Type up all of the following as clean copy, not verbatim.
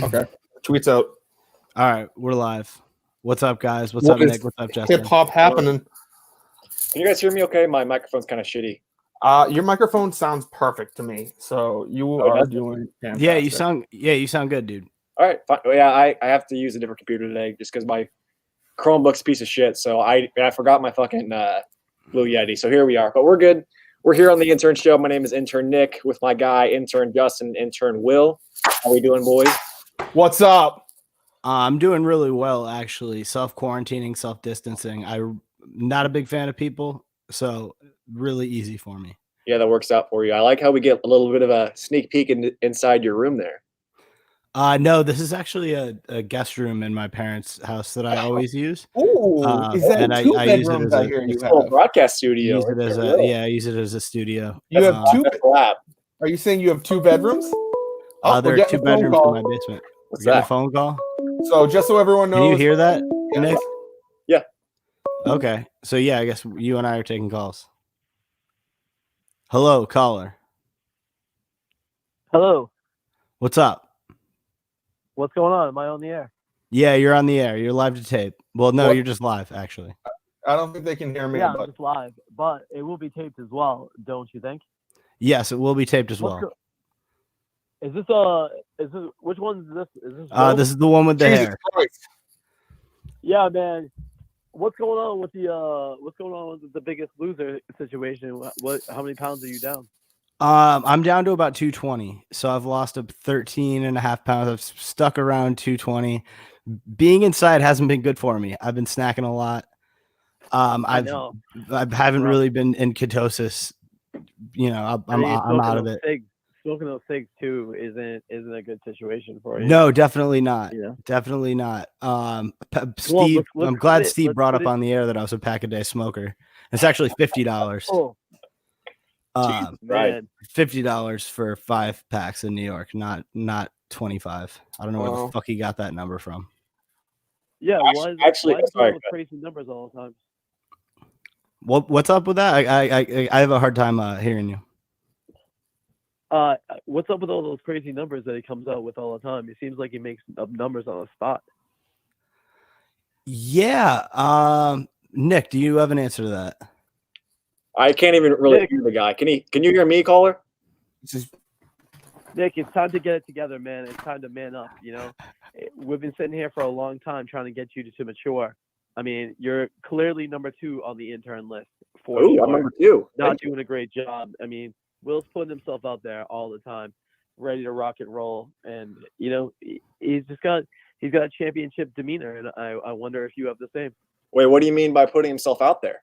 Okay. Tweets out. All right, we're live. What's up, guys? What's up, Nick? What's up, Justin? Hip hop happening. Can you guys hear me okay? My microphone's kind of shitty. Your microphone sounds perfect to me, so you are doing fantastic. Yeah, you sound good, dude. All right, fine. Yeah, I have to use a different computer today just because my Chromebook's a piece of shit. So I forgot my fucking Blue Yeti. So here we are, but we're good. We're here on the Intern Show. My name is Intern Nick with my guy Intern Justin, Intern Will. How we doing, boys? What's up? I'm doing really well, actually. Self-quarantining, self-distancing. I'm not a big fan of people, so really easy for me. Yeah, that works out for you. I like how we get a little bit of a sneak peek inside your room there. No, this is actually a guest room in my parents' house that I always use. Oh, is that two bedrooms I hear you have? A broadcast studio. I use it as a studio. You have two. Are you saying you have two bedrooms? There are two bedrooms in my basement. What's that? A phone call. So just so everyone knows, can you hear that, Nick? Yeah. Okay, so yeah, I guess you and I are taking calls. Hello, caller. Hello. What's up? What's going on? Am I on the air? Yeah, you're on the air. You're live to tape. Well, no, you're just live, actually. I don't think they can hear me. Yeah, I'm just live, but it will be taped as well, don't you think? Yes, it will be taped as well. Is this which one is this? Is this? This is the one with the hair. Christ. Yeah, man. What's going on with the Biggest Loser situation? How many pounds are you down? I'm down to about 220. So I've lost 13.5 pounds. I've stuck around 220. Being inside hasn't been good for me. I've been snacking a lot. I haven't really been in ketosis. You know, I'm out of it. Smoking those cigs too isn't a good situation for you. No, definitely not. Yeah. Definitely not. Steve, I'm glad Steve brought up on the air that I was a pack-a-day smoker. It's actually $50. Oh. Right. $50 for 5 packs in New York, not 25. I don't know where the fuck he got that number from. Yeah, why is crazy numbers all the time? What's up with that? I have a hard time hearing you. What's up with all those crazy numbers that he comes out with all the time? It seems like he makes up numbers on the spot. Yeah. Nick, do you have an answer to that? I can't even really hear the guy. Can you hear me, caller? Nick, it's time to get it together, man. It's time to man up. You know, we've been sitting here for a long time trying to get you to mature. I mean, you're clearly number 2 on the intern list. I'm number 2. Not doing a great job. I mean, Will's putting himself out there all the time, ready to rock and roll, and you know he's got a championship demeanor, and I wonder if you have the same. Wait, what do you mean by putting himself out there?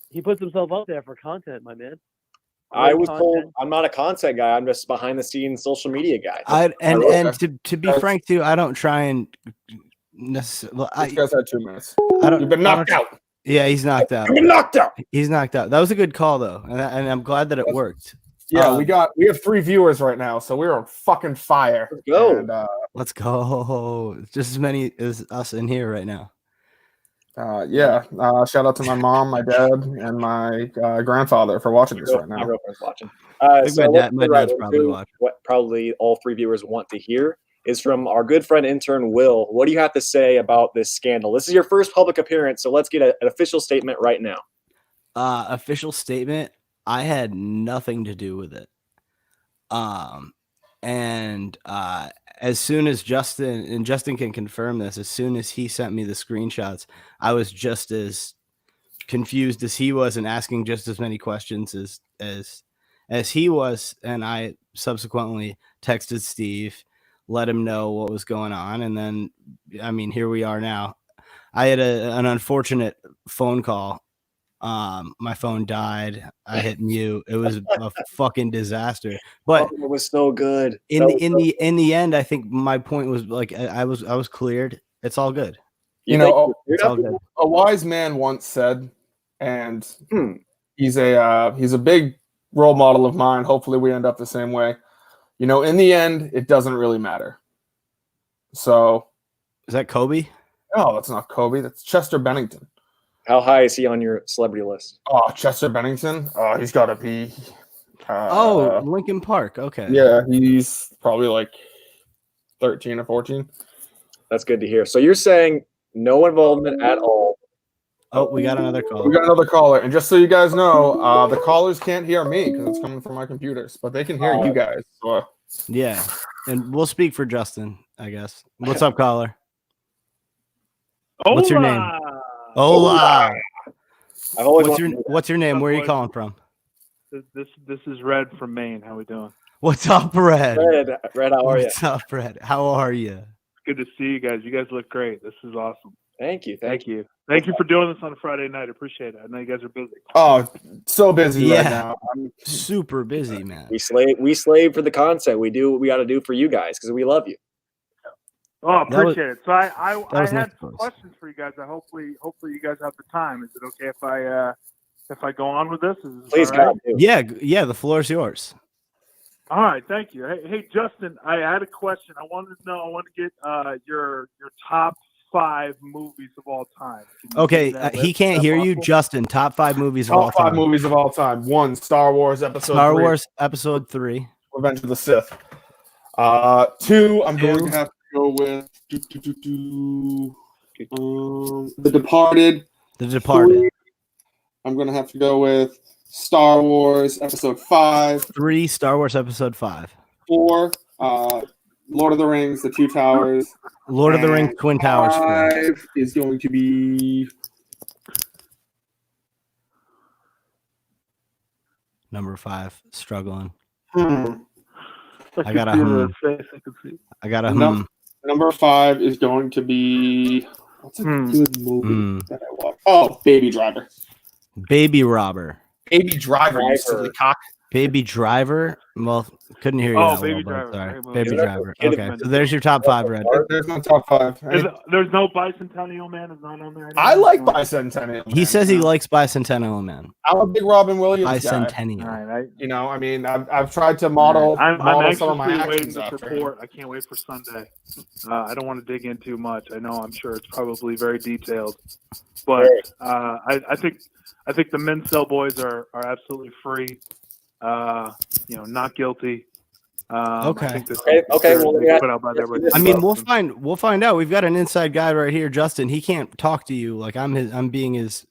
He puts himself out there for content, my man. I was told I'm not a content guy. I'm just behind the scenes social media guy. To be frank too, I don't try and necessarily. This guy's had 2 minutes. You've been knocked out. Yeah, he's knocked out. You've been knocked out. He's knocked out. That was a good call though, and I'm glad that it worked. Yeah, we have 3 viewers right now, so we're on fucking fire. Let's go. And, let's go. Just as many as us in here right now. Shout out to my mom, my dad, and my grandfather for watching this right now. My girlfriend's watching. My dad's probably watching. What probably all 3 viewers want to hear is from our good friend intern Will. What do you have to say about this scandal? This is your first public appearance, so let's get an official statement right now. Official statement. I had nothing to do with it. As soon as Justin can confirm this, as soon as he sent me the screenshots, I was just as confused as he was and asking just as many questions as he was. And I subsequently texted Steve, let him know what was going on. And then, I mean, here we are now. I had an unfortunate phone call. My phone died. I hit mute. It was a fucking disaster. But it was so good. In the end, I think my point was like I was cleared. It's all good. You know, it's all good. A wise man once said, and he's a big role model of mine. Hopefully, we end up the same way. You know, in the end, it doesn't really matter. So, is that Kobe? No, that's not Kobe. That's Chester Bennington. How high is he on your celebrity list? Oh, Chester Bennington. Oh, he's got to be. Lincoln Park. Okay. Yeah, he's probably like 13 or 14. That's good to hear. So you're saying no involvement at all. Oh, we got another call. We got another caller, and just so you guys know, the callers can't hear me because it's coming from my computers, but they can hear you guys. So. Yeah, and we'll speak for Justin, I guess. What's up, caller? Hola. What's your name? Hola. I've always What's your name? Where are you calling from? This is Red from Maine. How we doing? What's up, Red? Red, how are you? What's up, Red? How are you? Good to see you guys. You guys look great. This is awesome. Thank you. Thank you for doing this on a Friday night. I appreciate it. I know you guys are busy. Oh, so busy right Yeah. now. Super busy, man. We slave for the content. We do what we got to do for you guys because we love you. Oh, appreciate it. So I had Nick's some voice. questions for you guys. Hopefully you guys have the time. Is it okay if I go on with this? Is this Please, all right? God. Yeah, the floor is yours. All right, thank you. Hey, Justin, I had a question. I wanted to get your top 5 movies of all time. Can you Okay, give me that he list? can't Is that hear you. possible? Justin, top 5 movies of all Top 5 time. movies of all time. 1, Star Wars Episode Star 3, Wars Episode 3. Revenge of the Sith. 2, I'm going to have to go with The Departed. The Departed. 3, I'm going to have to go with Star Wars Episode 5. 3, Star Wars Episode 5. 4, Lord of the Rings, The Two Towers. Lord of the Rings, And Twin Towers. 5 is going to be Number 5, struggling. hmm. I got a can see the face, I can see. I got a Number 5 is going to be what's a good movie that I watched? Oh, Baby Driver. Baby Robber. Baby Driver, you silly cock. Baby Driver. Well, couldn't hear you. Oh, that Baby well, Driver. but sorry. Hey, Baby man. Driver. Kid Okay, man. so there's your top 5, Red. There's my top 5. There's no Bicentennial Man. Is not on there. Anymore? I like Bicentennial. He says he likes Bicentennial Man. I'm a big Robin Williams guy. Bicentennial. All right, You know, I mean, I've tried to model some of my anxiously waiting actions to after him. support. I can't wait for Sunday. I don't want to dig in too much. I know I'm sure it's probably very detailed, but I think the Men Cell boys are absolutely free. Not guilty. Okay. I think this Okay, well, is put out by everybody. I mean, we'll find out. We've got an inside guy right here, Justin. He can't talk to you like I'm being his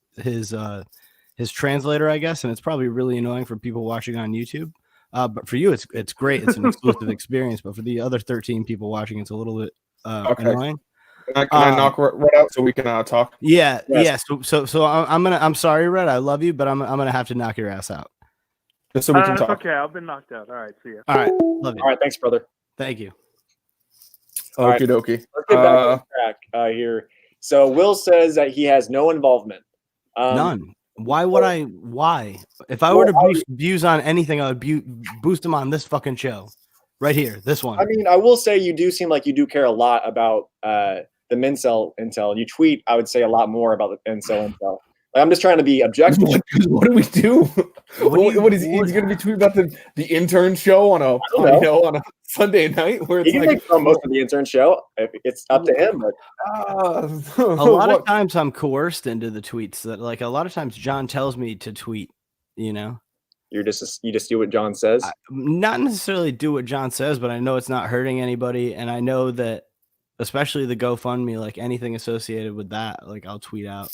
translator, I guess, and it's probably really annoying for people watching on YouTube. But for you, it's great. It's an exclusive experience. But for the other 13 people watching, it's a little bit annoying. Can I knock Red out so we can talk? Yeah, Yes. yeah. So I'm sorry, Red. I love you, but I'm gonna have to knock your ass out. Just so we can It's talk. okay. I've been knocked out. All right, see ya. All right, love you. All right, thanks, brother. Thank you. All right. Okie dokie. Let's get back on track here. So Will says that he has no involvement. None. Why would I? Why? If I were to boost views on anything, I would boost them on this fucking show, right here. This one. I mean, I will say you do seem like you do care a lot about the Mincel intel. You tweet, I would say, a lot more about the Mincel intel. Like, I'm just trying to be objective. What do we do? What He's going to be tweeting about the intern show on a Sunday night where it's He can like make fun most of the intern show. It's up to him. But a lot of times I'm coerced into the tweets that, like, a lot of times John tells me to tweet, you know. you just do what John says. Not necessarily do what John says, but I know it's not hurting anybody, and I know that especially the GoFundMe, like anything associated with that, like I'll tweet out,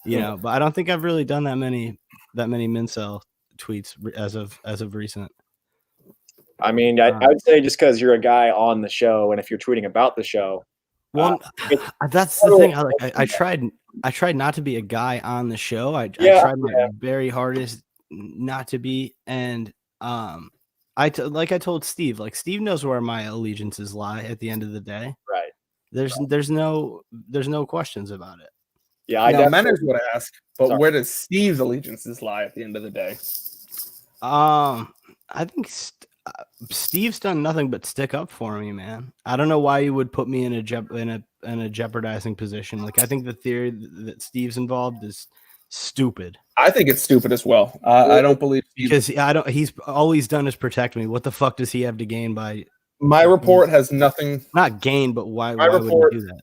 you know. But I don't think I've really done that many Mincel tweets as of recent. I mean, I would say just because you're a guy on the show, and if you're tweeting about the show, well, that's the thing. I tried not to be a guy on the show. I tried my very hardest not to be, and I told Steve, like, Steve knows where my allegiances lie at the end of the day. right? There's no questions about it. Yeah, I now, Manners would ask, but Sorry. where does Steve's allegiances lie at the end of the day? I think Steve's done nothing but stick up for me, man. I don't know why you would put me in a jeopardizing position. Like, I think the theory that Steve's involved is stupid. I think it's stupid as well. I don't believe Because he's all he's done is protect me. What the fuck does he have to gain by? My report has nothing. Not gain, but why report- would he do that?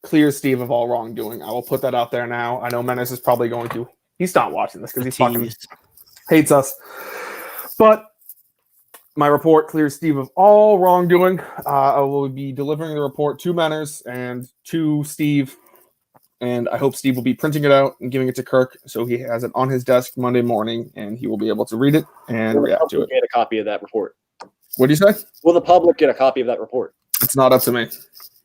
Clear Steve of all wrongdoing. I will put that out there now. I know Menace is probably going to. He's not watching this because he fucking hates us. But My report clears Steve of all wrongdoing. I will be delivering the report to Menners and to Steve, and I hope Steve will be printing it out and giving it to Kirk so he has it on his desk Monday morning, and he will be able to read it and react to it. Get a copy of that report. What do you say? Will the public get a copy of that report? It's not up to me.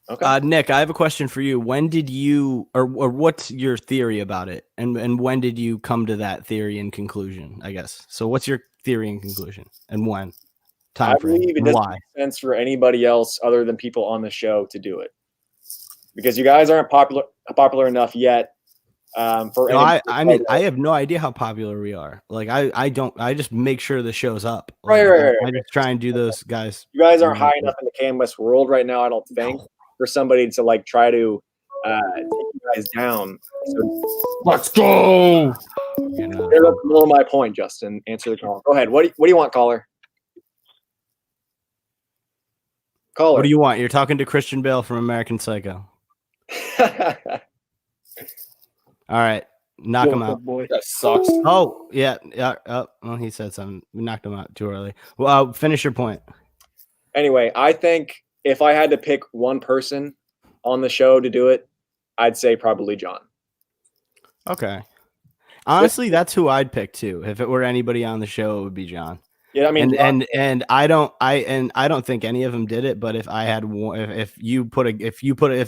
Okay. Nick, I have a question for you. When did you, or what's your theory about it, and when did you come to that theory and conclusion? I guess. So, what's your theory and conclusion, and when? Time I frame. believe it doesn't make sense for anybody else other than people on the show to do it, because you guys aren't popular enough yet. For no, I mean, I have no idea how popular we are. Like, I just make sure the show's up. Like, Right. I just try and do those guys. You guys aren't high enough in the canvas world right now, I don't think, for somebody to like try to take you guys down. So, let's go. You know, that's a little my point, Justin. Answer the call. Go ahead. What do you want, caller? Caller. what do you want? You're talking to Christian Bale from American Psycho. All right, knock him out. Boy. That sucks. Oh yeah. Well, he said something. We knocked him out too early. Well, finish your point. Anyway, I think if I had to pick one person on the show to do it, I'd say probably John. Okay. Honestly, that's who I'd pick too. If it were anybody on the show, it would be John. Yeah, I mean, and I don't think any of them did it. But if I had one, if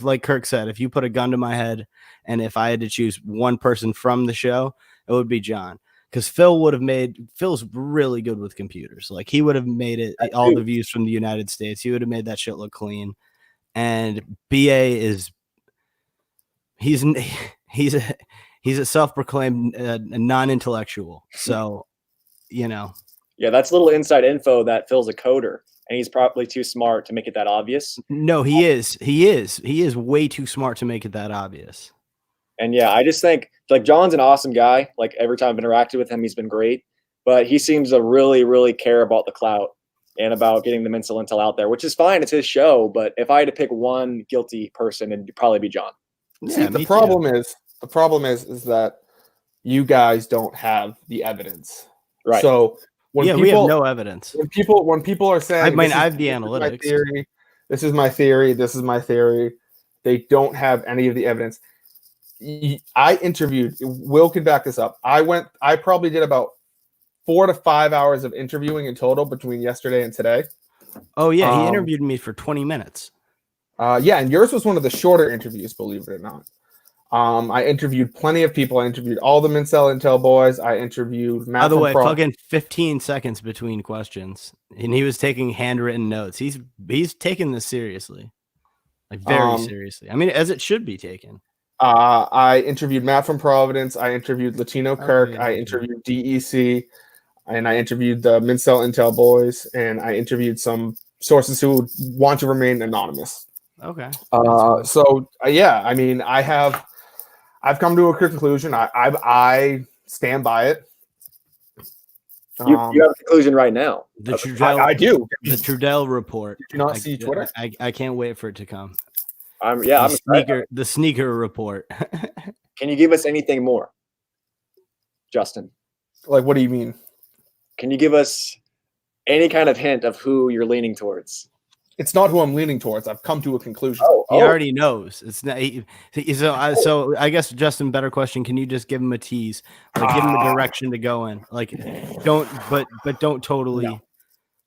like Kirk said, if you put a gun to my head, and if I had to choose one person from the show, it would be John. Because Phil's really good with computers. Like he would have made it all the views from the United States. He would have made that shit look clean. And BA he's a self-proclaimed non-intellectual. So, you know. Yeah, that's little inside info that Phil's a coder, and he's probably too smart to make it that obvious. No, he is. He is way too smart to make it that obvious. And yeah, I just think like John's an awesome guy. Like every time I've interacted with him, he's been great. But he seems to really, really care about the clout and about getting the mental intel out there, which is fine. It's his show. But if I had to pick one guilty person, it'd probably be John. See, the problem is that you guys don't have the evidence. Right. So we have no evidence. When people are saying, I mean, I have the analytics. This is my theory. They don't have any of the evidence. I interviewed. Will can back this up. I probably did about 4 to 5 hours of interviewing in total between yesterday and today. Oh yeah, he interviewed me for 20 minutes. Yeah, and yours was one of the shorter interviews, believe it or not. I interviewed plenty of people. I interviewed all the Mincel Intel boys. I interviewed Matt. By the way, fucking 15 seconds between questions, and he was taking handwritten notes. He's taking this seriously, like very seriously. I mean, as it should be taken. I interviewed Matt from Providence. I interviewed Latino Kirk. Yeah. I interviewed DEC, and I interviewed the Mincel Intel boys, and I interviewed some sources who want to remain anonymous. Okay. Yeah, I mean, I've come to a conclusion. I stand by it. You have a conclusion right now. I do. The Trudell report. Did you not see Twitter? I can't wait for it to come. The sneaker report. Can you give us anything more, Justin? Like, what do you mean? Can you give us any kind of hint of who you're leaning towards? It's not who I'm leaning towards. I've come to a conclusion. He already knows. It's not. So I guess, Justin, better question. Can you just give him a tease? Like, give him a direction to go in. Like, don't totally.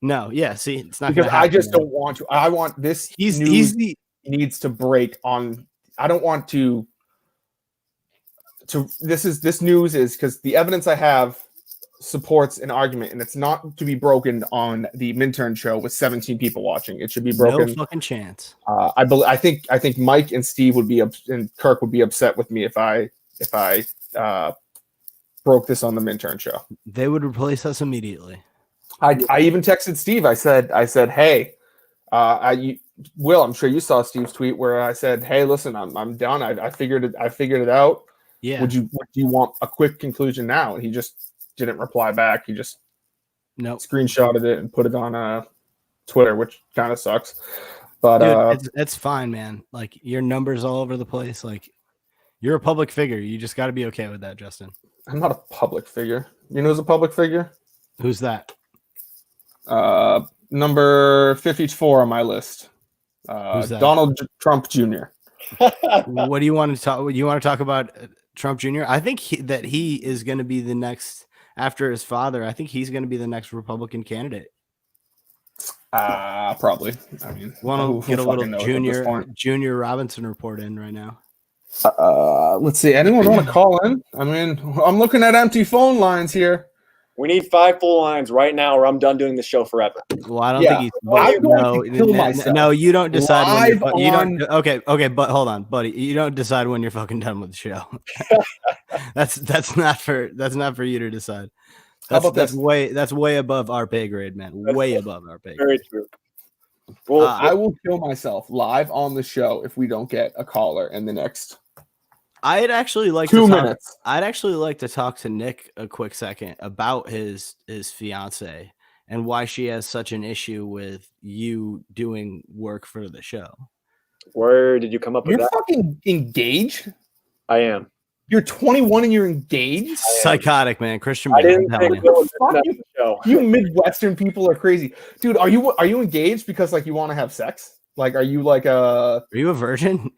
No. Yeah. See, it's not because I just don't want to. I want this. He needs to break on. I don't want to. This news is because the evidence I have supports an argument, and it's not to be broken on the Intern show with 17 people watching. It should be broken. No fucking chance. I think Mike and Steve would be and Kirk would be upset with me if I broke this on the Intern show. They would replace us immediately. I even texted Steve. I said, hey, Will, I'm sure you saw Steve's tweet where I said, hey, listen, I'm done. I figured it out. Yeah. Would you want a quick conclusion now? And he just didn't reply back. He just screenshotted it and put it on Twitter, which kind of sucks. But dude, it's fine, man. Like, your numbers all over the place. Like, you're a public figure. You just got to be okay with that, Justin. I'm not a public figure. You know who's a public figure? Who's that? Number 54 on my list. Who's that? Donald Trump Jr. What do you want to talk? You want to talk about Trump Jr.? I think that he is going to be the next, after his father. I think he's going to be the next Republican candidate. Probably. I mean, Want to get a little Junior Robinson report in right now? Let's see. Anyone want to call in? I mean, I'm looking at empty phone lines here. We need 5 full lines right now, or I'm done doing this show forever. Well, I don't think he's. I'm going to kill myself. No, you don't decide when you don't. Okay, but hold on, buddy. You don't decide when you're fucking done with the show. that's not for you to decide. That's way above our pay grade, man. Way above our pay grade. Very true. Well, I will kill myself live on the show if we don't get a caller in the next. I'd actually like 2 minutes. I'd actually like to talk to Nick a quick second about his fiance and why she has such an issue with you doing work for the show. Where did you come up with that? You're fucking engaged? I am. You're 21 and you're engaged? Psychotic, man. Christian I Bale, didn't think you Midwestern people are crazy. Dude, are you engaged because like you want to have sex? Like are you Are you a virgin?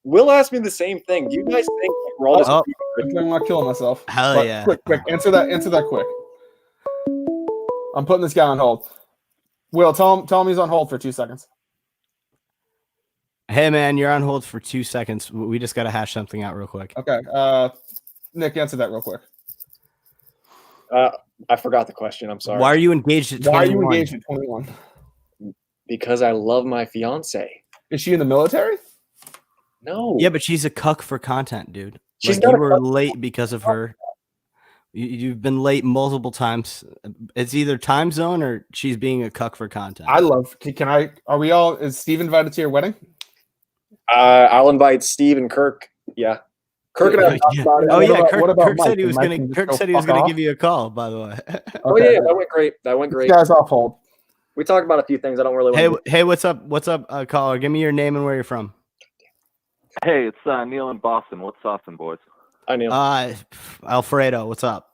Will asked me the same thing. Do you guys think we're all just I'm not killing myself. Hell yeah. Quick. Answer that quick. I'm putting this guy on hold. Will, tell him he's on hold for 2 seconds. Hey man, you're on hold for 2 seconds. We just gotta hash something out real quick. Okay. Nick, answer that real quick. I forgot the question. I'm sorry. Why are you engaged at 21? Why are you engaged at 21? Because I love my fiance. Is she in the military? No. Yeah, but she's a cuck for content, dude. She's like, you were late because of her. You've been late multiple times. It's either time zone or she's being a cuck for content. Is Steve invited to your wedding? I'll invite Steve and Kirk. Yeah. Kirk and I talked about it. Oh yeah, Kirk Kirk Mike? said he was gonna. Kirk said he was gonna give you a call. By the way. Okay. Oh yeah, that went great. This guy's off hold. We talked about a few things. I don't really want Hey, what's up? What's up, caller? Give me your name and where you're from. Hey, it's Neil in Boston. What's saucing, boys? Hi, Neil. Alfredo, what's up?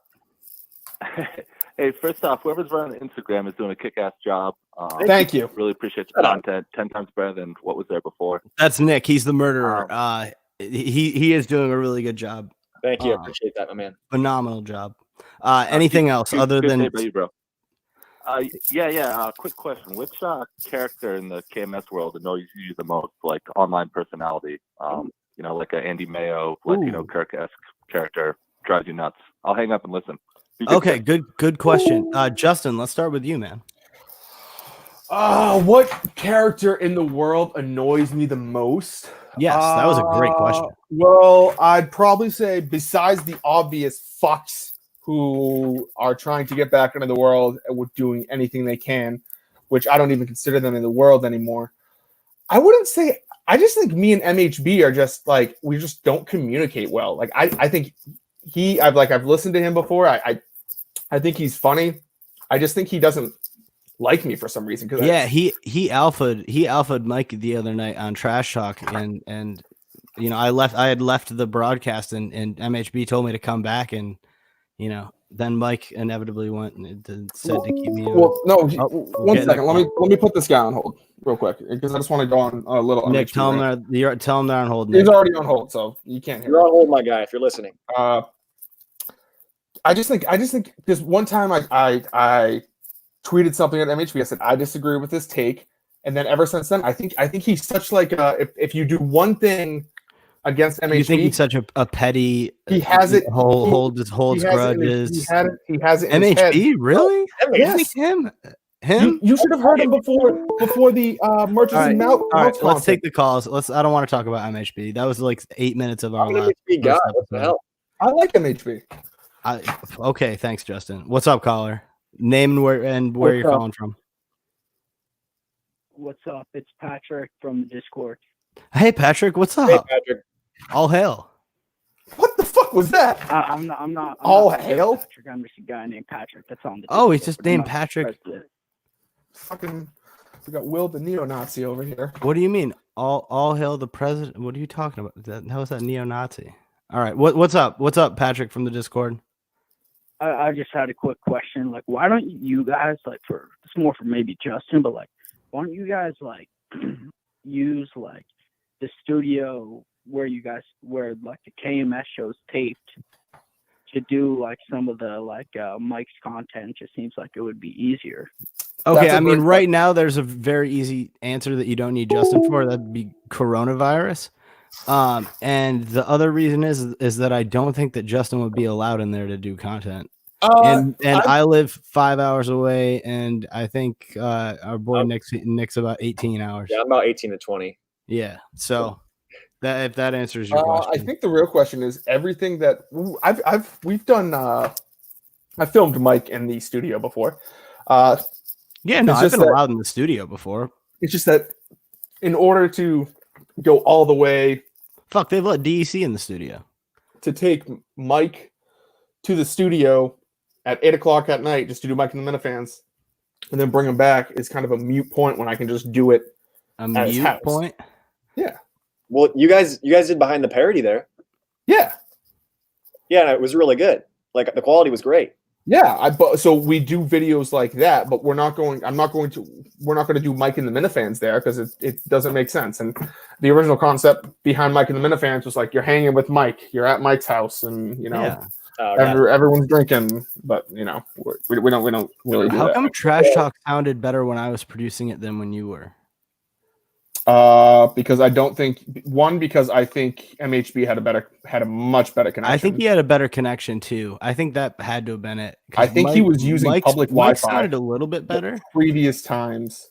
Hey, first off, whoever's running Instagram is doing a kick-ass job. Thank you. Really appreciate the content. 10 times better than what was there before. That's Nick. He's the murderer. He is doing a really good job. Thank you. I appreciate that, my man. Phenomenal job. Anything else other than? About you, bro. Quick question: which character in the KMS world annoys you the most? Like online personality, like an Andy Mayo, Latino Kirk-esque character drives you nuts. I'll hang up and listen. Okay, good question. Justin, let's start with you, man. What character in the world annoys me the most? Yes, that was a great question. Well, I'd probably say besides the obvious fucks who are trying to get back into the world and with doing anything they can, which I don't even consider them in the world anymore. I wouldn't say. I just think me and MHB are just like we just don't communicate well. Like I think I've listened to him before. I think he's funny. I just think he doesn't like me for some reason. Yeah, he alphaed Mike the other night on Trash Talk, and I had left the broadcast, and MHB told me to come back, and then Mike inevitably went and said to keep me. One second. Let me put this guy on hold real quick because I just want to go on a little. Nick, tell him they're on hold. Nick. He's already on hold, so you can't hear. You're on hold, my guy. If you're listening. I just think because one time I tweeted something at MHB. I said I disagree with this take, and then ever since then, I think he's such like if you do one thing against MHB, you think he's such a petty. He has it. Holds grudges. He has it. In MHB, his head. Really? Yes. Him. You should have heard him before the Merchants and Mount. All right, let's take the calls. I don't want to talk about MHB. That was like 8 minutes of our life. MHB guy. What the hell? I like MHB. Okay, thanks, Justin. What's up, caller? Name and where you're calling from. What's up? It's Patrick from the Discord. Hey, Patrick. What's up? Hey, Patrick. All hail. What the fuck was that? I'm not. All hail. Patrick. I'm just a guy named Patrick. That's on the. Oh, he's just named Patrick. Fucking. We got Will the neo-Nazi over here. What do you mean? All hail the president? What are you talking about? How is that neo-Nazi? All right. What's up? What's up, Patrick from the Discord? I just had a quick question. Like, why don't you guys it's more for maybe Justin, but like, why don't you guys like use like the studio where like the KMS shows taped to do like some of the Mike's content? It just seems like it would be easier. Okay, I mean, right now there's a very easy answer that you don't need Justin for. That'd be coronavirus. And the other reason is that I don't think that Justin would be allowed in there to do content. And I live 5 hours away, and I think our boy Nick's about 18 hours. Yeah, I'm about 18 to 20. Yeah, so if that answers your question, I think the real question is everything that we've done. I filmed Mike in the studio before. Yeah, no, I've been allowed in the studio before. It's just that in order to go all the way, they've let DEC in the studio. To take Mike to the studio at 8 o'clock at night just to do Mike and the Minifans, and then bring him back is kind of a mute point when I can just do it. A mute point? Yeah. Well, you guys did Behind the Parody there. Yeah. Yeah, and it was really good. Like the quality was great. Yeah, so we do videos like that, but we're not going to do Mike and the Minifans there because it doesn't make sense. And the original concept behind Mike and the Minifans was like you're hanging with Mike, you're at Mike's house, and everyone's drinking, but we don't really do How that. come Trash Talk sounded better when I was producing it than when you were? Because I think MHB had a much better connection. I think he had a better connection too. I think that had to have been it. I think he was using public Wi-Fi. Sounded a little bit better. Previous times,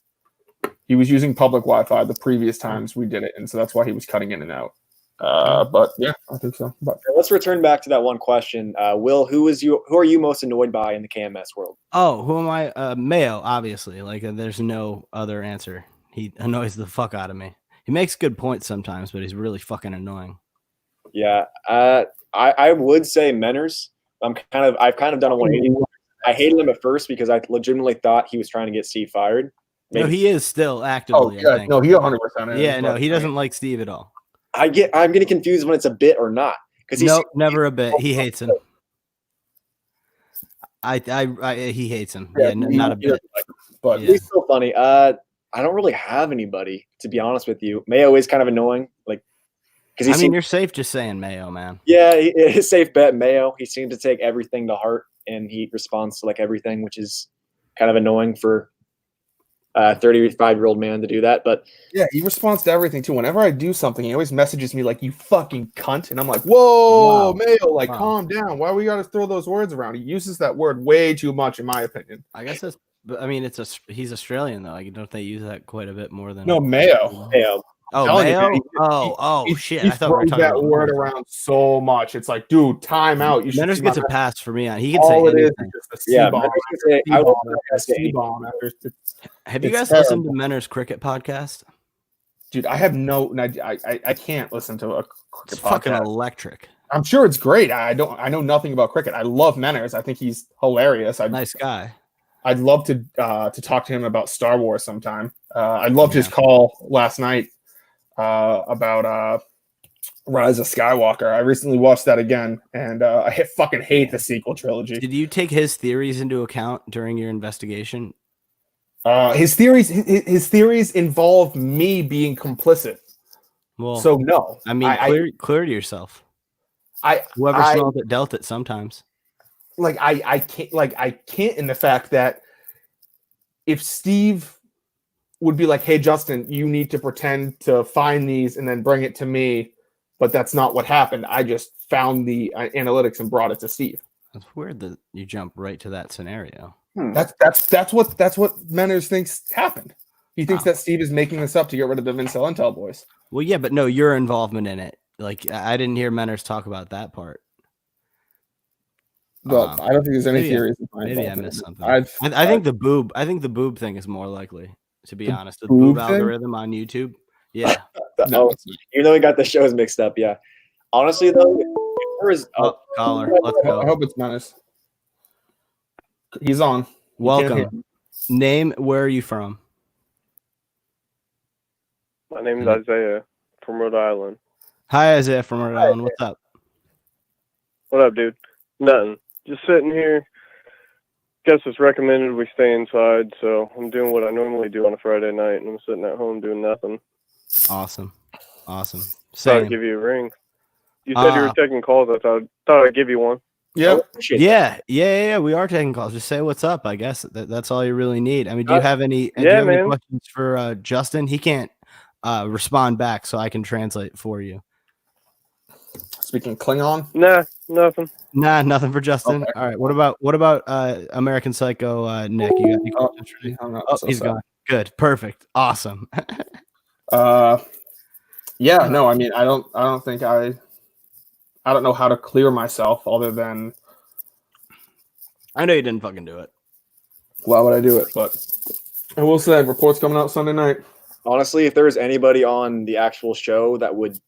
he was using public Wi-Fi. The previous times we did it, and so that's why he was cutting in and out. But yeah, I think so. But let's return back to that one question. Will, who are you most annoyed by in the KMS world? Oh, who am I? Mayo, obviously. There's no other answer. He annoys the fuck out of me. He makes good points sometimes, but he's really fucking annoying. Yeah, I would say Menners. I've kind of done a 180. I hated him at first because I legitimately thought he was trying to get Steve fired. No, he is still actively. Oh, yeah, no, he 100% is. Yeah, no, he doesn't like Steve at all. I'm getting confused when it's a bit or not because never a bit. He hates him. He hates him. Yeah, not a bit. But he's so funny. I don't really have anybody, to be honest with you. Mayo is kind of annoying, because you're safe just saying Mayo, man. Yeah, his safe bet, Mayo. He seems to take everything to heart, and he responds to everything, which is kind of annoying for a 35-year-old man to do that. But yeah, he responds to everything too. Whenever I do something, he always messages me like, "You fucking cunt," and I'm like, "Whoa, Mayo, calm down. Why we got to throw those words around?" He uses that word way too much, in my opinion. I guess that's. But he's Australian though. Don't they use that quite a bit more than Mayo? Mayo. Oh, Mayo. Shit! I thought we were talking that word around so much. It's like, dude, time out. You Menners gets a pass for me on. He can say anything. Have you guys listened to Menners Cricket podcast? Dude, I have I can't listen to a cricket it's podcast. Fucking electric. I'm sure it's great. I know nothing about cricket. I love Menners. I think he's hilarious. Nice guy. I'd love to talk to him about Star Wars sometime. I loved his call last night about Rise of Skywalker. I recently watched that again, and I fucking hate the sequel trilogy. Did you take his theories into account during your investigation? His theories involve me being complicit. Well, so no. I mean, clear to yourself. Whoever smelled it dealt it sometimes. I can't in the fact that if Steve would be like, "Hey Justin, you need to pretend to find these and then bring it to me," but that's not what happened. I just found the analytics and brought it to Steve. That's weird that you jump right to that scenario. That's what Menners thinks happened. He thinks that Steve is making this up to get rid of the Vincel Intel boys. Well, yeah, but no, your involvement in it. I didn't hear Menners talk about that part. But I don't think there's any theories. Maybe I missed something. I think the boob thing is more likely, to be honest. The boob algorithm on YouTube. Yeah. Even though we got the shows mixed up, yeah. Honestly, though, there is caller. Let's go. I hope it's Menners. He's on. Welcome. Name. Where are you from? My name is Isaiah from Rhode Island. Hi, Isaiah from Rhode Island. What's up? What up, dude? Nothing. just sitting here. Guess it's recommended we stay inside, so I'm doing what I normally do on a Friday night, and I'm sitting at home doing nothing. Awesome. Thought Same. I'd give you a ring. You said you were taking calls. I thought I'd give you one. Yeah. Yeah. We are taking calls. Just say what's up. I guess that's all you really need. I mean, do you have any? Do you have any questions for Justin? He can't respond back, so I can translate for you. Speaking Klingon? Nah, nothing. Nah, nothing for Justin. Okay. All right. What about American Psycho Nick? You got any questions for me? He's gone. Good. Perfect. Awesome. Yeah, no, I mean, I don't think I don't know how to clear myself other than I know you didn't fucking do it. Why would I do it? But I will say, reports coming out Sunday night. Honestly, if there was anybody on the actual show that would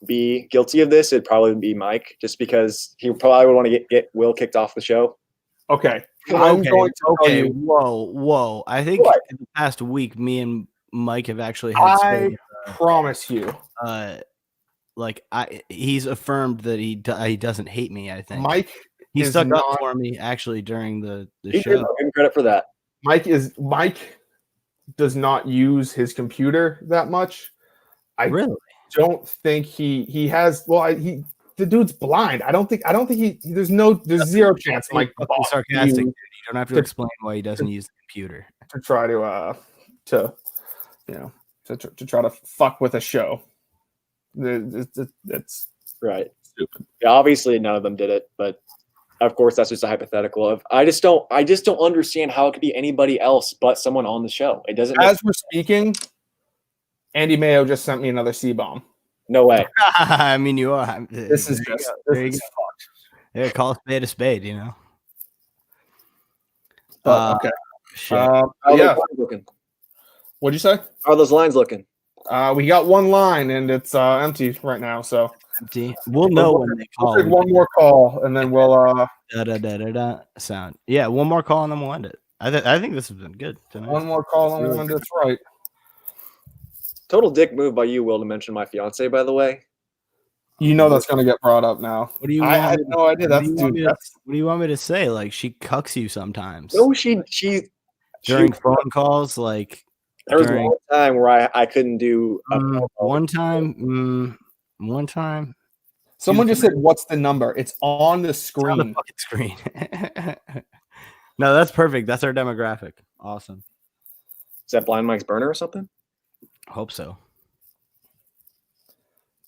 be guilty of this, it'd probably be Mike, just because he probably would want to get Will kicked off the show. Okay. I'm going to tell you. Whoa. I think in the past week, me and Mike have actually had promise you. He's affirmed that he doesn't hate me, I think. Mike he stuck up for me actually during the show. Give him credit for that. Mike does not use his computer that much. I really don't think he has. Well, the dude's blind. I don't think there's zero chance Mike sarcastic. You don't have to explain why he doesn't use the computer to try to try to fuck with a show. It's right. Stupid. Yeah, obviously none of them did it, but of course that's just a hypothetical of I just don't understand how it could be anybody else but someone on the show. It doesn't. As we're speaking, Andy Mayo just sent me another C-bomb. No way. I mean, you are. This is fucked. Yeah, call a spade, you know. Okay. Shit. Yeah. What'd you say? How are those lines looking? We got one line and it's empty right now. So empty. We'll know when they call. We'll take one more call and then we'll sound. Yeah, one more call and then we'll end it. I think this has been good tonight. One more call and we'll end it. That's right. Total dick move by you, Will, to mention my fiance, by the way. You know that's gonna get brought up now. What do you? I had no idea. What do you want me to say? Like she cucks you sometimes. No, she during phone calls, like there was one time where I couldn't do one time. Someone just said, "What's the number?" It's on the screen. It's on the fucking screen. No, that's perfect. That's our demographic. Awesome. Is that Blind Mike's burner or something? Hope so.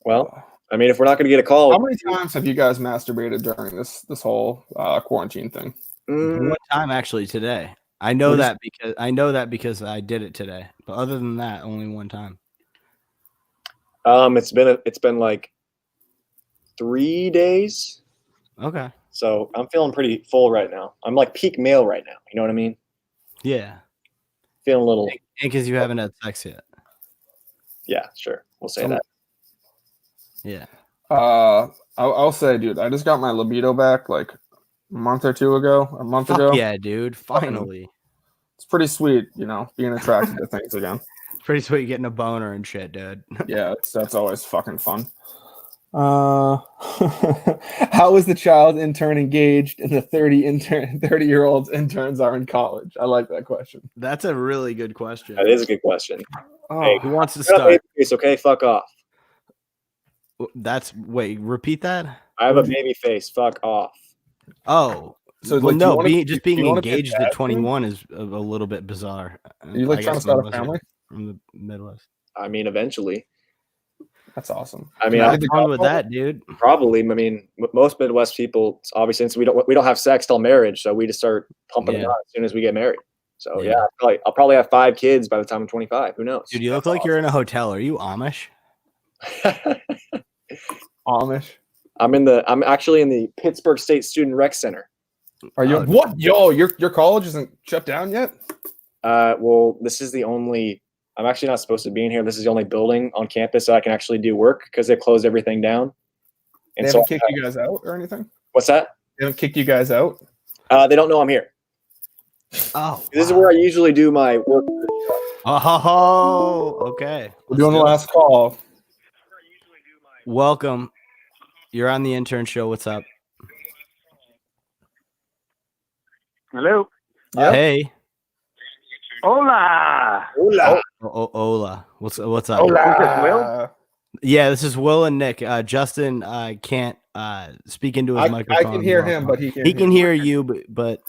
Well, I mean, if we're not going to get a call, how many times have you guys masturbated during this whole quarantine thing? One time, actually, today. I know that because I did it today. But other than that, only one time. It's been like 3 days. Okay. So I'm feeling pretty full right now. I'm like peak male right now. You know what I mean? Yeah. Feeling a little. And because you haven't had sex yet. Yeah, sure. We'll say that. Yeah. I'll say, dude, I just got my libido back like a month ago. Yeah, dude. Finally. It's pretty sweet, you know, being attracted to things again. It's pretty sweet getting a boner and shit, dude. Yeah, that's always fucking fun. How is the child intern engaged and the 30-year-olds interns are in college? I like that question. That's a really good question. That is a good question. Oh, hey, who wants to start? It's okay. Fuck off. Repeat that. I have a baby face. Fuck off. Oh, so like, no, being engaged at 21 is a little bit bizarre. Are you like trying to start a family from the Midwest? I mean, eventually. That's awesome. I mean, I'm fun with that, dude. Probably. I mean, most Midwest people, obviously, since we don't have sex till marriage, so we just start pumping them out as soon as we get married. So yeah, I'll probably have 5 kids by the time I'm 25. Who knows? Dude, you look like you're in a hotel. Are you Amish? Amish. I'm actually in the Pittsburgh State Student Rec Center. Are you what? Yo, your college isn't shut down yet? Well, this is the only. I'm actually not supposed to be in here. This is the only building on campus that I can actually do work because they closed everything down. And they haven't kicked you guys out or anything? What's that? They haven't kicked you guys out? They don't know I'm here. Oh, this is where I usually do my work. Oh, okay. We're doing the last call. Welcome. You're on the Intern Show. What's up? Hello. Yep. Hey. Hola. Hola. Hola. What's up? Hola. Is this Will? Yeah, this is Will and Nick. Justin can't speak into his microphone. I can hear him, but he can hear you, but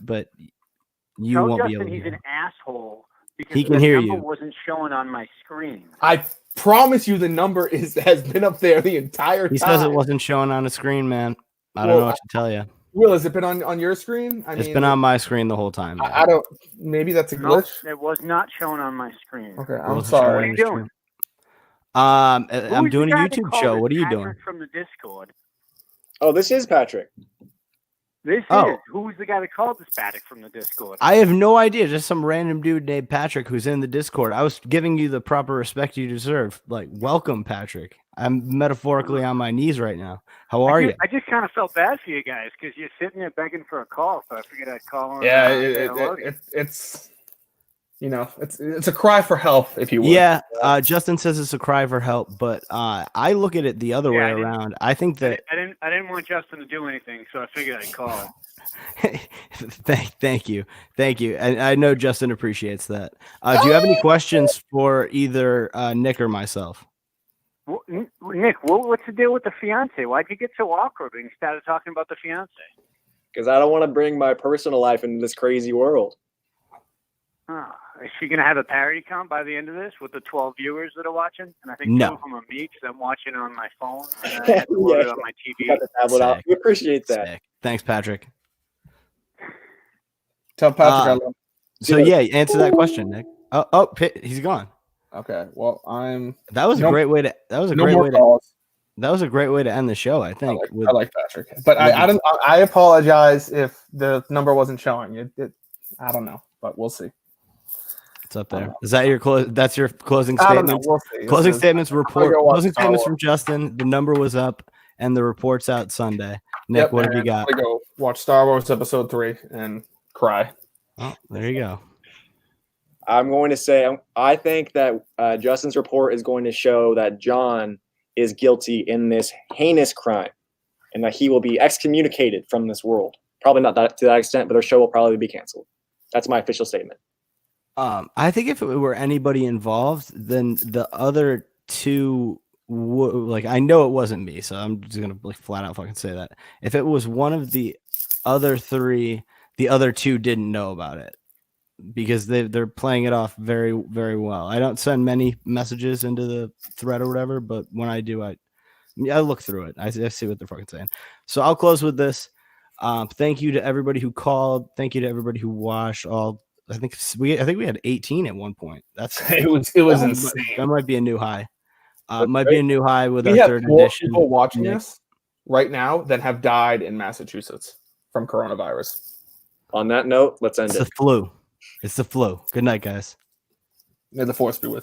you Tell won't Justin be able to he's hear an him. asshole because He can the hear number you. wasn't showing on my screen. I promise you, the number has been up there the entire time. He says it wasn't showing on the screen, man. I don't know what to tell you. Will, has it been on your screen? It's been on my screen the whole time. I don't. Maybe that's a glitch. It was not shown on my screen. Okay, I'm Wasn't sorry. What are you doing? I'm Who's doing the a guy that YouTube called show. us What are you Patrick doing? From the Discord. Oh, this is Patrick. This Oh. is. Who's the guy that called us Patrick from the Discord? I have no idea. Just some random dude named Patrick who's in the Discord. I was giving you the proper respect you deserve. Like, welcome, Patrick. I'm metaphorically on my knees right now. How are you? I just kind of felt bad for you guys because you're sitting there begging for a call, so I figured I'd call and Yeah, say hello to you. it's it's a cry for help, if you will. Yeah, Justin says it's a cry for help, but I look at it the other way around. I think that I didn't want Justin to do anything, so I figured I'd call. thank you. And I know Justin appreciates that. Do you have any questions for either Nick or myself? Well, Nick, what's the deal with the fiance? Why'd you get so awkward when you started talking about the fiance? Because I don't want to bring my personal life into this crazy world. Oh, is she going to have a parody count by the end of this with the 12 viewers that are watching? And I think No. two of them are me because I'm watching on my phone and I had to load it on my TV. Got the tablet out. We appreciate that. Sick. Thanks, Patrick. Tell Patrick I love him. So yeah, answer that question, Nick. Oh, he's gone. Okay, well, That was a great way to. That was a no great more way calls. to. That was a great way to end the show. I think. I like Patrick, but I apologize if the number wasn't showing. I don't know, but we'll see. It's up there. Is that your That's your closing I don't know. statement. We'll see. Closing statements report. Closing Star statements Wars. from Justin. The number was up, and the report's out Sunday. Nick, what have you got? I'm gonna go watch Star Wars Episode 3 and cry. Oh, there you go. I'm going to say I think that Justin's report is going to show that John is guilty in this heinous crime, and that he will be excommunicated from this world. Probably not to that extent, but their show will probably be canceled. That's my official statement. I think if it were anybody involved, then the other two I know it wasn't me, so I'm just gonna flat out fucking say that. If it was one of the other three, the other two didn't know about it because they're playing it off very, very well. I don't send many messages into the thread or whatever, but when I do, I look through it. I see what they're fucking saying. So I'll close with this. Thank you to everybody who called. Thank you to everybody who watched. I think we had 18 at one point. It was insane. That might be a new high. Might be a new high with our third more edition. people watching this right now that have died in Massachusetts from coronavirus. On that note, let's end it. It's the flu. It's the flu. Good night, guys. May the force be with you.